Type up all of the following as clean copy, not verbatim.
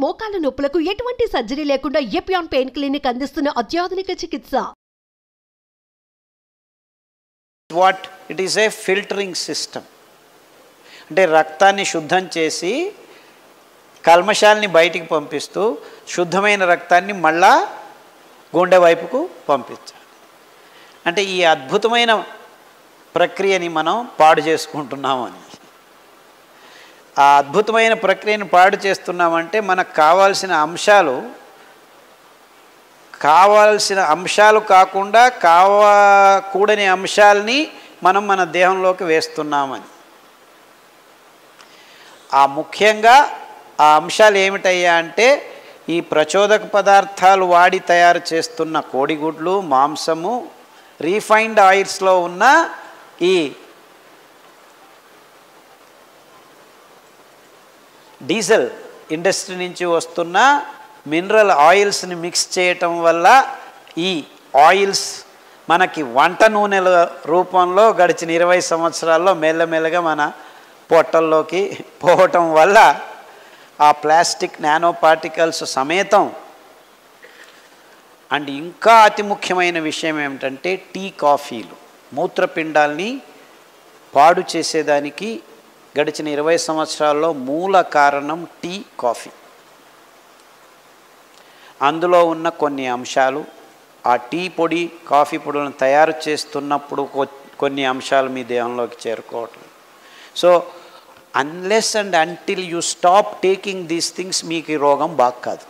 మోకాల నొప్పులకు ఎటువంటి సర్జరీ లేకుండా ఎపియాన్ పెయిన్ క్లినిక్ అందిస్తున్న అత్యాధునిక చికిత్స. What it is a filtering system. అంటే రక్తాన్ని శుద్ధం చేసి కల్మషాలని బయటికి పంపిస్తూ శుద్ధమైన రక్తాన్ని మళ్ళా గుండె వైపుకు పంపించాలి. అంటే ఈ అద్భుతమైన ప్రక్రియని మనం పాడు చేసుకుంటున్నామని. ఆ అద్భుతమైన ప్రక్రియను పాడు చేస్తున్నామంటే మనకు కావాల్సిన అంశాలు కాకుండా కూడని అంశాలని మనం మన దేహంలోకి వేస్తున్నామని. ముఖ్యంగా ఆ అంశాలు ఏమిటయ్యా అంటే ఈ ప్రచోదక పదార్థాలు వాడి తయారు చేస్తున్న కోడిగుడ్లు, మాంసము, రీఫైన్డ్ ఆయిల్స్లో ఉన్న ఈ డీజిల్ ఇండస్ట్రీ నుంచి వస్తున్న మినరల్ ఆయిల్స్ని మిక్స్ చేయటం వల్ల ఈ ఆయిల్స్ మనకి వంట నూనెల రూపంలో గడిచిన 20 సంవత్సరాల్లో మెల్లమెల్లగా మన పొట్టల్లోకి పోవటం వల్ల ఆ ప్లాస్టిక్ నానో పార్టికల్స్ సమేతం. అండ్ ఇంకా అతి ముఖ్యమైన విషయం ఏమిటంటే టీ, కాఫీలు మూత్రపిండాల్ని పాడు చేసేదానికి గడిచిన 20 సంవత్సరాల్లో మూల కారణం టీ, కాఫీ. అందులో ఉన్న కొన్ని అంశాలు ఆ టీ పొడి, కాఫీ పొడులను తయారు చేస్తున్నప్పుడు కొన్ని అంశాలు మీ దేహంలోకి చేరుకోవటం. So unless and until you stop taking these things మీకు ఈ రోగం బాగా కాదు.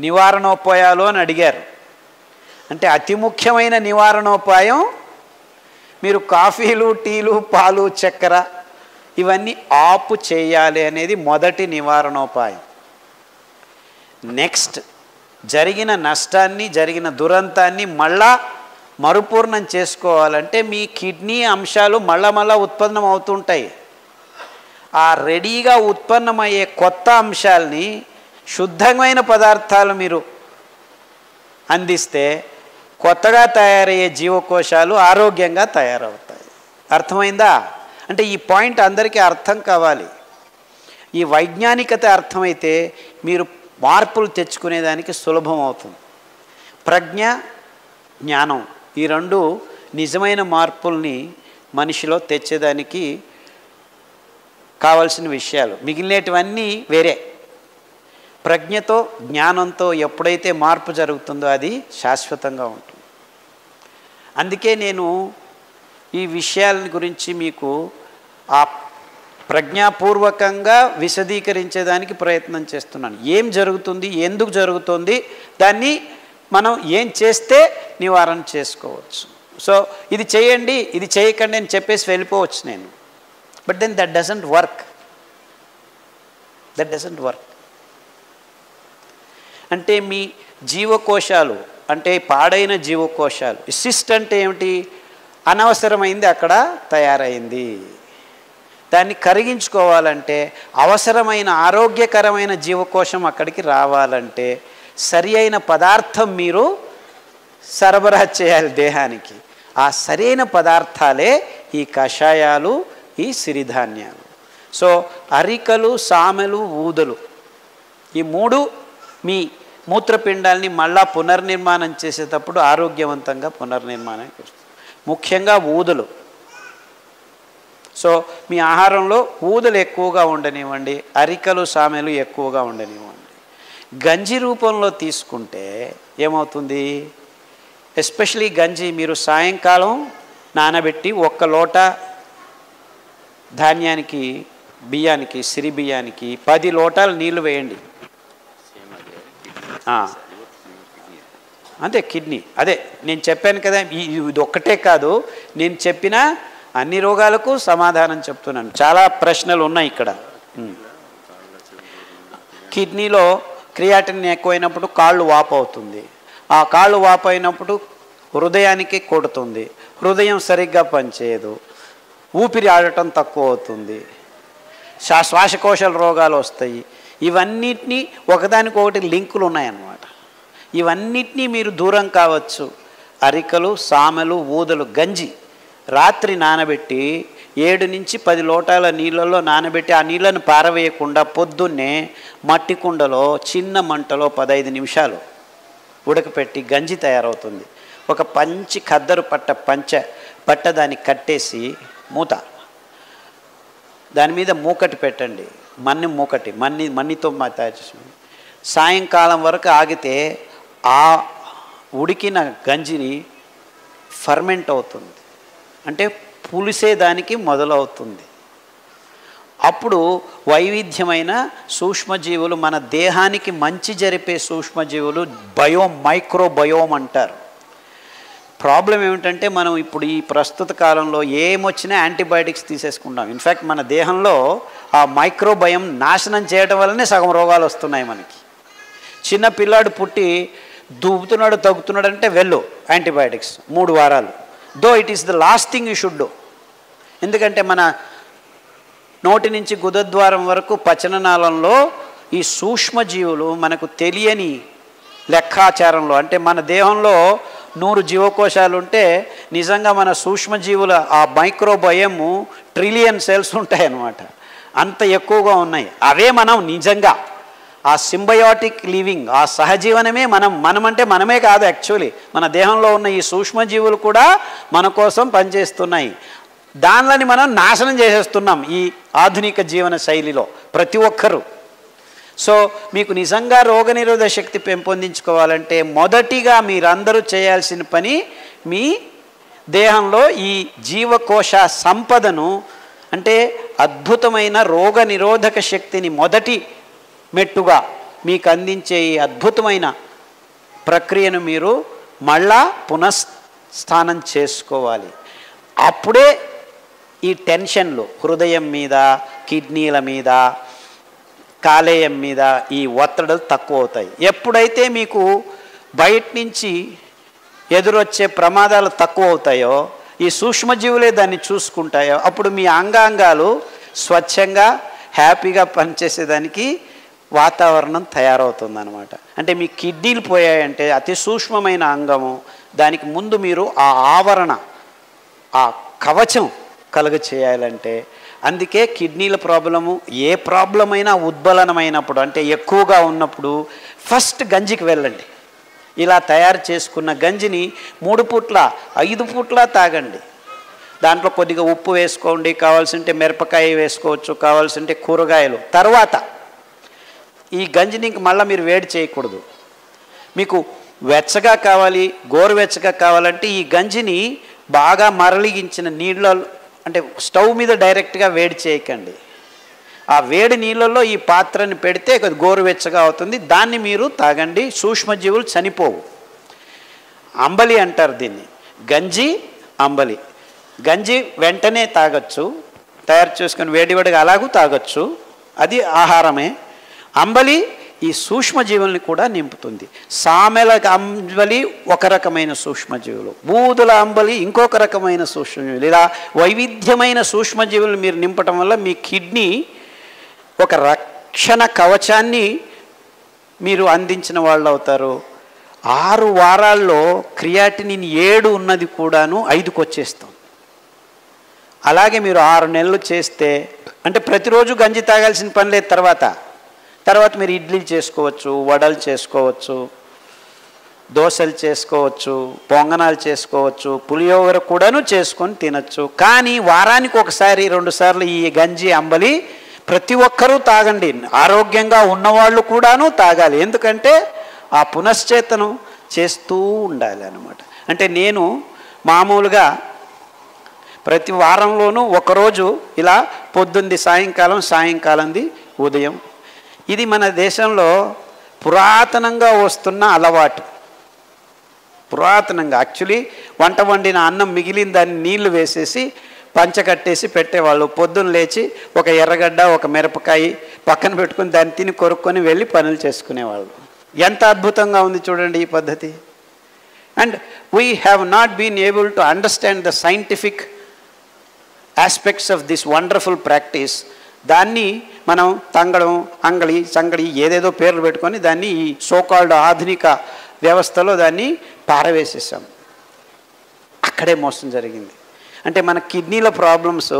నివారణోపాయాలు అని అడిగారు. అంటే అతి ముఖ్యమైన నివారణోపాయం మీరు కాఫీలు, టీలు, పాలు, చక్కెర ఇవన్నీ ఆపు చేయాలి అనేది మొదటి నివారణోపాయం. నెక్స్ట్ జరిగిన నష్టాన్ని, జరిగిన దురంతాన్ని మళ్ళా మరుపూర్ణం చేసుకోవాలంటే మీ కిడ్నీ అంశాలు మళ్ళా ఉత్పన్నం అవుతుంటాయి. ఆ రెడీగా ఉత్పన్నమయ్యే కొత్త అంశాలని శుద్ధమైన పదార్థాలు మీరు అందిస్తే కొత్తగా తయారయ్యే జీవకోశాలు ఆరోగ్యంగా తయారవుతాయి. అర్థమైందా? అంటే ఈ పాయింట్ అందరికీ అర్థం కావాలి. ఈ వైజ్ఞానికత అర్థమైతే మీరు మార్పులు తెచ్చుకునేదానికి సులభం అవుతుంది. ప్రజ్ఞ, జ్ఞానం ఈ రెండు నిజమైన మార్పుల్ని మనిషిలో తెచ్చేదానికి కావాల్సిన విషయాలు. మిగిలినటువన్నీ వేరే. ప్రజ్ఞతో, జ్ఞానంతో ఎప్పుడైతే మార్పు జరుగుతుందో అది శాశ్వతంగా ఉంటుంది. అందుకే నేను ఈ విషయాల గురించి మీకు ఆ ప్రజ్ఞాపూర్వకంగా విశదీకరించేదానికి ప్రయత్నం చేస్తున్నాను. ఏం జరుగుతుంది, ఎందుకు జరుగుతుంది, దాన్ని మనం ఏం చేస్తే నివారణ చేసుకోవచ్చు. సో ఇది చేయండి, ఇది చేయకండి అని చెప్పేసి వెళ్ళిపోవచ్చు నేను. But then that doesn't work. అంటే మీ జీవకోశాలు, అంటే పాడైన జీవకోశాలు, సిస్ట్ అంటే ఏమిటి? అనవసరమైంది అక్కడ తయారైంది. దాన్ని కరిగించుకోవాలంటే, అవసరమైన ఆరోగ్యకరమైన జీవకోశం అక్కడికి రావాలంటే సరి అయిన పదార్థం మీరు సరఫరా చేయాలి దేహానికి. ఆ సరైన పదార్థాలే ఈ కషాయాలు, ఈ సిరిధాన్యాలు. సో అరికలు, సామెలు, ఊదలు ఈ మూడు మీ మూత్రపిండాల్ని మళ్ళా పునర్నిర్మాణం చేసేటప్పుడు ఆరోగ్యవంతంగా పునర్నిర్మాణానికి వస్తుంది. ముఖ్యంగా ఊదలు. సో మీ ఆహారంలో ఊదలు ఎక్కువగా ఉండనివ్వండి, అరికలు, సామెలు ఎక్కువగా ఉండనివ్వండి. గంజి రూపంలో తీసుకుంటే ఏమవుతుంది? ఎస్పెషలీ గంజి మీరు సాయంకాలం నానబెట్టి 1 లోట ధాన్యానికి, బియ్యానికి, సిరి బియ్యానికి 10 లోటాలు నీళ్లు వేయండి. అంతే. కిడ్నీ అదే నేను చెప్పాను కదా, ఇది ఒక్కటే కాదు, నేను చెప్పిన అన్ని రోగాలకు సమాధానం చెప్తున్నాను. చాలా ప్రశ్నలు ఉన్నాయి ఇక్కడ. కిడ్నీలో క్రియాటిన్ ఎక్కువైనప్పుడు కాళ్ళు వాపు అవుతుంది. ఆ కాళ్ళు వాపు అయినప్పుడు హృదయానికి కొడుతుంది. హృదయం సరిగ్గా పనిచేయదు. ఊపిరి ఆడటం తక్కువ అవుతుంది. శ్వాసకోశాల రోగాలు వస్తాయి. ఇవన్నిటినీ ఒకదానికొకటి లింకులు ఉన్నాయన్నమాట. ఇవన్నిటినీ మీరు దూరం కావచ్చు. అరికలు, సామెలు, ఊదలు, గంజి రాత్రి నానబెట్టి 7 నుంచి 10 లోటాల నీళ్ళల్లో నానబెట్టి ఆ నీళ్ళను పారవేయకుండా పొద్దున్నే మట్టి కుండలో చిన్న మంటలో 15 నిమిషాలు ఉడకపెట్టి గంజి తయారవుతుంది. ఒక ఖద్దరు పట్ట దానికి కట్టేసి మూత, దాని మీద మూకటి పెట్టండి, మన్నితో తయారు చేసి సాయంకాలం వరకు ఆగితే ఆ ఉడికిన గంజిని ఫర్మెంట్ అవుతుంది, అంటే పులిసేదానికి మొదలవుతుంది. అప్పుడు వైవిధ్యమైన సూక్ష్మజీవులు, మన దేహానికి మంచి జరిపే సూక్ష్మజీవులు మైక్రోబయోమ్ అంటారు. ప్రాబ్లం ఏమిటంటే మనం ఇప్పుడు ఈ ప్రస్తుత కాలంలో ఏమొచ్చినా యాంటీబయాటిక్స్ తీసేసుకుంటాం. ఇన్ఫ్యాక్ట్ మన దేహంలో ఆ మైక్రోబయోమ్ నాశనం చేయడం వల్లనే సగం రోగాలు వస్తున్నాయి మనకి. చిన్న పిల్లాడు పుట్టి దూపుతున్నాడు తగ్గుతున్నాడు అంటే యాంటీబయాటిక్స్ 3 వారాలు. Though it is the last thing you should do. ఎందుకంటే మన నోటి నుంచి గుదద్వారం వరకు పచననాళంలో ఈ సూక్ష్మజీవులు మనకు తెలియని లెక్కాచారంలో, అంటే మన దేహంలో 100 జీవకోశాలు ఉంటే నిజంగా మన సూక్ష్మజీవుల ఆ మైక్రోబయోమ్ ట్రిలియన్ సెల్స్ ఉంటాయన్నమాట. అంత ఎక్కువగా ఉన్నాయి. అవే మనం నిజంగా ఆ సింబయోటిక్ లివింగ్, ఆ సహజీవనమే మనం అంటే మనమే కాదు, యాక్చువల్లీ మన దేహంలో ఉన్న ఈ సూక్ష్మజీవులు కూడా మన కోసం పనిచేస్తున్నాయి. దానిని మనం నాశనం చేసేస్తున్నాం ఈ ఆధునిక జీవన శైలిలో ప్రతి ఒక్కరూ. సో మీకు నిజంగా రోగనిరోధక శక్తి పెంపొందించుకోవాలంటే మొదటిగా మీరందరూ చేయాల్సిన పని, మీ దేహంలో ఈ జీవకోశ సంపదను, అంటే అద్భుతమైన రోగనిరోధక శక్తిని మొదటి మెట్టుగా మీకు అందించే ఈ అద్భుతమైన ప్రక్రియను మీరు మళ్ళా పునఃస్థానం చేసుకోవాలి. అప్పుడే ఈ టెన్షన్లు హృదయం మీద, కిడ్నీల మీద, కాలేయం మీద ఈ ఒత్తిడులు తక్కువ అవుతాయి. ఎప్పుడైతే మీకు బయట నుంచి ఎదురొచ్చే ప్రమాదాలు తక్కువ అవుతాయో, ఈ సూక్ష్మజీవులే దాన్ని చూసుకుంటాయో, అప్పుడు మీ అంగాంగాలు స్వచ్ఛంగా హ్యాపీగా పనిచేసేదానికి వాతావరణం తయారవుతుందన్నమాట. అంటే మీ కిడ్నీలు పోయాయంటే అతి సూక్ష్మమైన అంగము, దానికి ముందు మీరు ఆ ఆవరణ, ఆ కవచం కలుగ చేయాలంటే, అందుకే కిడ్నీల ప్రాబ్లము ఏ ప్రాబ్లం అయినా ఉద్బలనమైనప్పుడు, అంటే ఎక్కువగా ఉన్నప్పుడు ఫస్ట్ గంజికి వెళ్ళండి. ఇలా తయారు చేసుకున్న గంజిని 3 పూట్ల 5 పూట్ల తాగండి. దాంట్లో కొద్దిగా ఉప్పు వేసుకోండి, కావాల్సింటే మిరపకాయ వేసుకోవచ్చు, కావాల్సింటే కూరగాయలు. తర్వాత ఈ గంజిని ఇంక మళ్ళీ మీరు వేడి చేయకూడదు. మీకు వెచ్చగా కావాలి, గోరువెచ్చగా కావాలంటే ఈ గంజిని బాగా మరలిగించిన నీళ్ళలో, అంటే స్టవ్ మీద డైరెక్ట్గా వేడి చేయకండి. ఆ వేడి నీళ్ళల్లో ఈ పాత్రని పెడితే గోరువెచ్చగా అవుతుంది, దాన్ని మీరు తాగండి. సూక్ష్మజీవులు చనిపోవు. అంబలి అంటారు దీన్ని, గంజి అంబలి. గంజి వెంటనే తాగొచ్చు, తయారు చేసుకొని వేడివేడిగా అలాగూ తాగొచ్చు, అది ఆహారమే. అంబలి ఈ సూక్ష్మజీవుల్ని కూడా నింపుతుంది. సామెల అంబలి ఒక రకమైన సూక్ష్మజీవులు, బూదుల అంబలి ఇంకొక రకమైన సూక్ష్మజీవులు. ఇలా వైవిధ్యమైన సూక్ష్మజీవులు మీరు నింపటం వల్ల మీ కిడ్నీ ఒక రక్షణ కవచాన్ని మీరు అందించిన వాళ్ళు అవుతారు. 6 వారాల్లో క్రియాటినిన్ 7 ఉన్నది కూడాను 5కి వచ్చేస్తాం. అలాగే మీరు 6 నెలలు చేస్తే, అంటే ప్రతిరోజు గంజి తాగాల్సిన పని లేదు. తర్వాత మీరు ఇడ్లీలు చేసుకోవచ్చు, వడలు చేసుకోవచ్చు, దోశలు చేసుకోవచ్చు, పొంగనాలు చేసుకోవచ్చు, పులియోగర కూడాను చేసుకొని తినచ్చు. కానీ వారానికి 1-2 సార్లు ఈ గంజి అంబలి ప్రతి ఒక్కరూ తాగండి. ఆరోగ్యంగా ఉన్నవాళ్ళు కూడాను తాగాలి. ఎందుకంటే ఆ పునశ్చేతనం చేస్తూ ఉండాలి అన్నమాట. అంటే నేను మామూలుగా ప్రతి వారంలోనూ ఒకరోజు ఇలా పొద్దుంది సాయంకాలంది ఉదయం. ఇది మన దేశంలో పురాతనంగా వస్తున్న అలవాటు. పురాతనంగా యాక్చువల్లీ వంట వండిన అన్నం మిగిలిన దాన్ని నీళ్లు వేసేసి పంచకట్టేసి పెట్టేవాళ్ళు. పొద్దున్న లేచి ఒక ఎర్రగడ్డ, ఒక మిరపకాయ పక్కన పెట్టుకుని దాన్ని తిని కొరుక్కొని వెళ్ళి పనులు చేసుకునేవాళ్ళు. ఎంత అద్భుతంగా ఉంది చూడండి ఈ పద్ధతి. And we have not been able to understand the scientific aspects of this wonderful practice. దాన్ని మనం తంగడం, అంగళి, సంగడి ఏదేదో పేర్లు పెట్టుకొని దాన్ని ఈ సోకాల్డ్ ఆధునిక వ్యవస్థలో దాన్ని పారవేసేసాం. అక్కడే మోసం జరిగింది. అంటే మన కిడ్నీల ప్రాబ్లమ్స్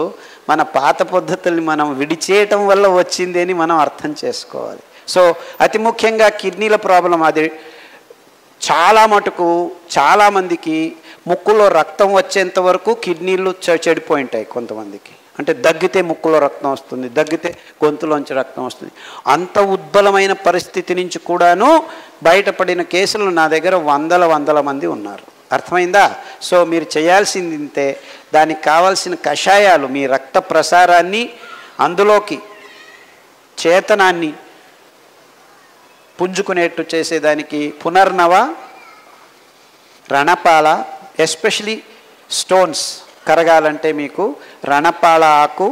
మన పాత పద్ధతుల్ని మనం విడిచేయటం వల్ల వచ్చింది అని మనం అర్థం చేసుకోవాలి. సో అతి ముఖ్యంగా కిడ్నీల ప్రాబ్లం అది చాలా మటుకు చాలామందికి ముక్కులో రక్తం వచ్చేంత వరకు కిడ్నీలు చెడిపోయి ఉంటాయి కొంతమందికి. అంటే దగ్గితే ముక్కులో రక్తం వస్తుంది, దగ్గితే గొంతులోంచి రక్తం వస్తుంది. అంత ఉద్బలమైన పరిస్థితి నుంచి కూడాను బయటపడిన కేసులు నా దగ్గర వందల మంది ఉన్నారు. అర్థమైందా? సో మీరు చేయాల్సింది ఇంతే. దానికి కావాల్సిన కషాయాలు మీ రక్త ప్రసారాన్ని అందులోకి చేతనాన్ని పుంజుకునేట్టు చేసేదానికి పునర్నవ, రణపాల, ఎస్పెషలీ స్టోన్స్ కరగాలంటే మీకు రణపాల ఆకు,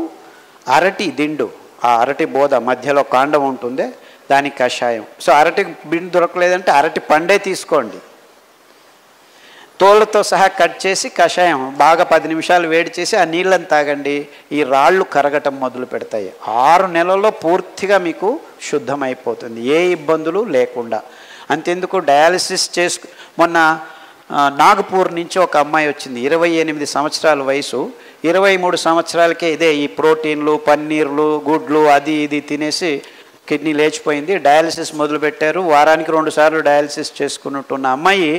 అరటి దిండు, ఆ అరటి బోధ మధ్యలో కాండం ఉంటుంది, దానికి కషాయం. సో అరటి బిండు దొరకలేదంటే అరటి పండే తీసుకోండి, తోళ్ళతో సహా కట్ చేసి కషాయం బాగా 10 నిమిషాలు వేడి చేసి ఆ నీళ్ళని తాగండి. ఈ రాళ్ళు కరగటం మొదలు పెడతాయి. 6 నెలల్లో పూర్తిగా మీకు శుద్ధమైపోతుంది, ఏ ఇబ్బందులు లేకుండా. అంతెందుకు డయాలసిస్ మొన్న నాగపూర్ నుంచి ఒక అమ్మాయి వచ్చింది, 28 సంవత్సరాల వయసు. 23 సంవత్సరాలకే ఇదే ఈ ప్రోటీన్లు, పన్నీర్లు, గుడ్లు అది ఇది తినేసి కిడ్నీ లేచిపోయింది. డయాలసిస్ మొదలుపెట్టారు. వారానికి 2 సార్లు డయాలసిస్ చేసుకున్నట్టున్న అమ్మాయి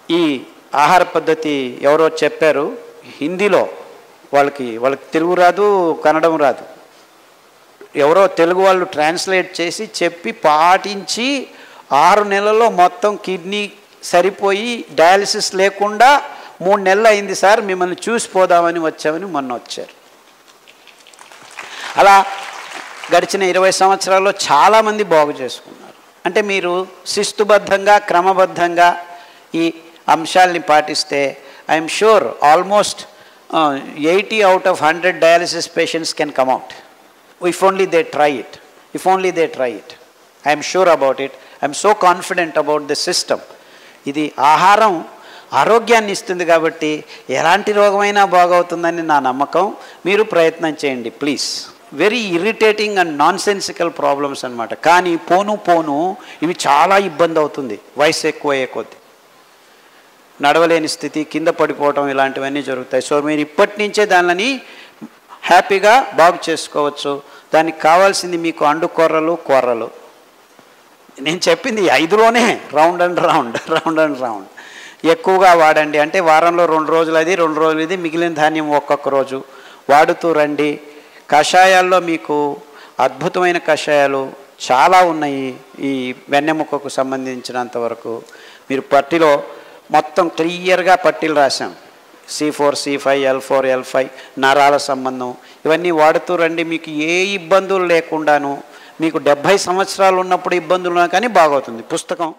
ఈ ఆహార పద్ధతి ఎవరో చెప్పారు హిందీలో, వాళ్ళకి తెలుగు రాదు, కన్నడం రాదు, ఎవరో తెలుగు వాళ్ళు ట్రాన్స్లేట్ చేసి చెప్పి పాటించి 6 నెలల్లో మొత్తం కిడ్నీ సరిపోయి డయాలసిస్ లేకుండా 3 నెలలు అయింది సార్, మిమ్మల్ని చూసిపోదామని వచ్చామని మొన్న వచ్చారు. అలా గడిచిన 20 సంవత్సరాల్లో చాలామంది బాగు చేసుకున్నారు. అంటే మీరు శిస్తుబద్ధంగా క్రమబద్ధంగా ఈ అంశాలని పాటిస్తే I'm sure almost 80 out of 100 dialysis patients can come out if only they try it. I'm sure about it. I'm so confident about the system. ఇది ఆహారం ఆరోగ్యాన్ని ఇస్తుంది కాబట్టి ఎలాంటి రోగమైనా బాగవుతుందని నా నమ్మకం. మీరు ప్రయత్నం చేయండి please. Very irritating and nonsensical problems అనమాట. కానీ పోను ఇవి చాలా ఇబ్బంది అవుతుంది వయసు ఎక్కువయ్యే కొద్దీ. నడవలేని స్థితి, కింద పడిపోవటం ఇలాంటివన్నీ జరుగుతాయి. సో మీరు ఇప్పటి నుంచే దానిని హ్యాపీగా బాగు చేసుకోవచ్చు. దానికి కావాల్సింది మీకు కూరలు. నేను చెప్పింది 5లోనే రౌండ్ అండ్ రౌండ్ ఎక్కువగా వాడండి. అంటే వారంలో 2 రోజులు అది 2 రోజులు ఇది, మిగిలిన ధాన్యం ఒక్కొక్క రోజు వాడుతూ రండి. కషాయాల్లో మీకు అద్భుతమైన కషాయాలు చాలా ఉన్నాయి. ఈ వెన్నెముకకు సంబంధించినంత వరకు మీరు పట్టిలో మొత్తం క్లియర్గా పట్టీలు రాశాం. C4, C5, L4, L5 నరాల సంబంధం ఇవన్నీ వాడుతూ రండి. మీకు ఏ ఇబ్బందులు లేకుండాను, మీకు 70 సంవత్సరాలు ఉన్నప్పుడు ఇబ్బందులు ఉన్నా కానీ బాగవుతుంది. పుస్తకం